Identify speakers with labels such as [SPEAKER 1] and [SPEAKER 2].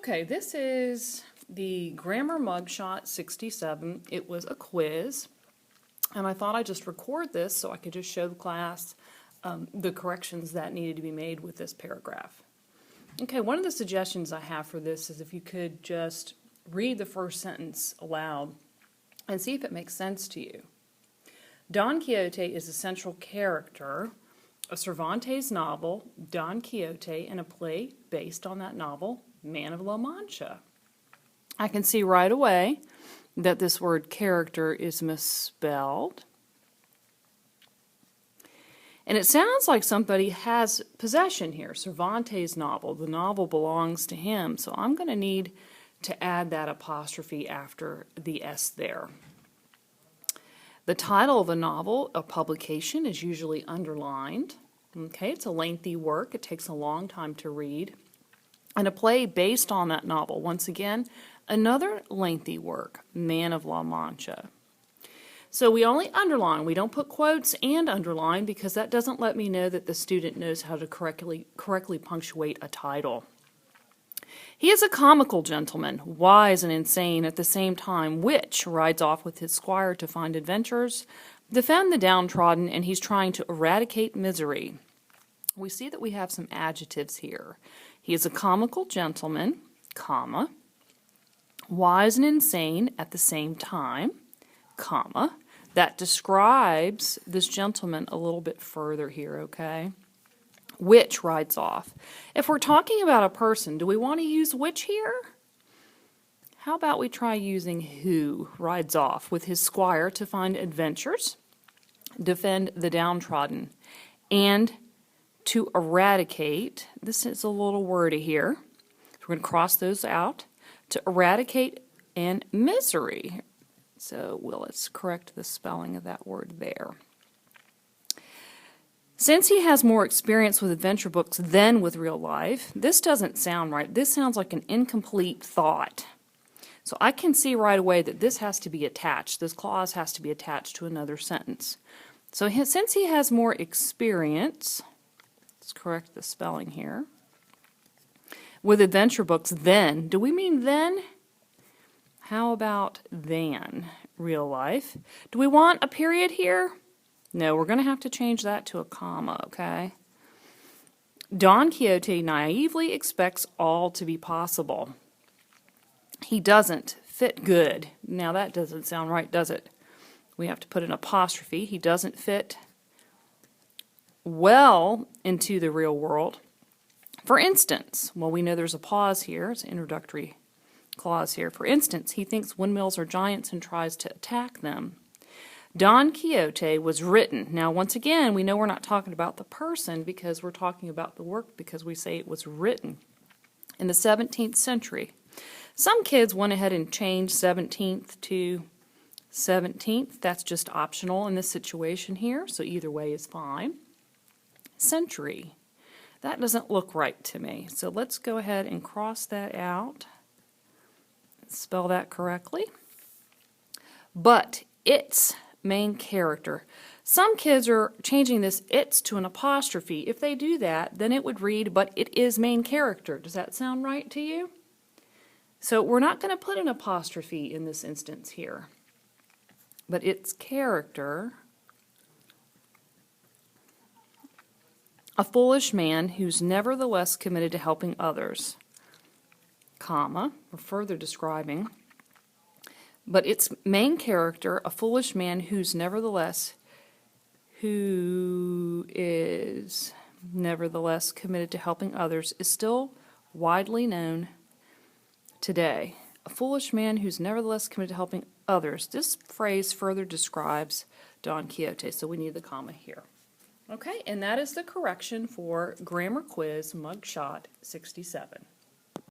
[SPEAKER 1] Okay, this is the Grammar Mugshot 67. It was a quiz, and I thought I'd just record this so I could just show the class the corrections that needed to be made with this paragraph. Okay, one of the suggestions I have for this is if you could just read the first sentence aloud and see if it makes sense to you. Don Quixote is a central character, a Cervantes novel, Don Quixote, and a play based on that novel, Man of La Mancha. I can see right away that this word character is misspelled. And it sounds like somebody has possession here. Cervantes novel, the novel belongs to him, so I'm going to need to add that apostrophe after the S there. The title of a novel, a publication, is usually underlined. Okay, it's a lengthy work. It takes a long time to read. And a play based on that novel. Once again, another lengthy work, Man of La Mancha. So we only underline. We don't put quotes and underline because that doesn't let me know that the student knows how to correctly punctuate a title. He is a comical gentleman, wise and insane at the same time, which rides off with his squire to find adventures, defend the downtrodden, and he's trying to eradicate misery. We see that we have some adjectives here. He is a comical gentleman, comma, wise and insane at the same time, comma. That describes this gentleman a little bit further here, okay? Which rides off. If we're talking about a person, do we want to use which here? How about we try using who rides off with his squire to find adventures, defend the downtrodden, and to eradicate. This is a little wordy here. We're going to cross those out. To eradicate and misery. So let's correct the spelling of that word there. Since he has more experience with adventure books than with real life, this doesn't sound right. This sounds like an incomplete thought. So I can see right away that this has to be attached. This clause has to be attached to another sentence. So since he has more experience, let's correct the spelling here, with adventure books then, do we mean then? How about than real life? Do we want a period here? No, we're going to have to change that to a comma, okay? Don Quixote naively expects all to be possible. He doesn't fit good. Now that doesn't sound right, does it? We have to put an apostrophe. He doesn't fit well into the real world. For instance, well, we know there's a pause here. It's an introductory clause here. For instance, he thinks windmills are giants and tries to attack them. Don Quixote was written. Now, once again, we know we're not talking about the person because we're talking about the work because we say it was written in the 17th century. Some kids went ahead and changed 17th to 17th. That's just optional in this situation here, so either way is fine. Century. That doesn't look right to me, so let's go ahead and cross that out. Spell that correctly. But its main character. Some kids are changing this its to an apostrophe. If they do that, then it would read, but it is main character. Does that sound right to you? So we're not going to put an apostrophe in this instance here. But its character, a foolish man who's nevertheless committed to helping others, comma, we're further describing, but its main character, a foolish man who is nevertheless committed to helping others, is still widely known today. A foolish man who's nevertheless committed to helping others. This phrase further describes Don Quixote, so we need the comma here. Okay, and that is the correction for Grammar Quiz Mugshot 67.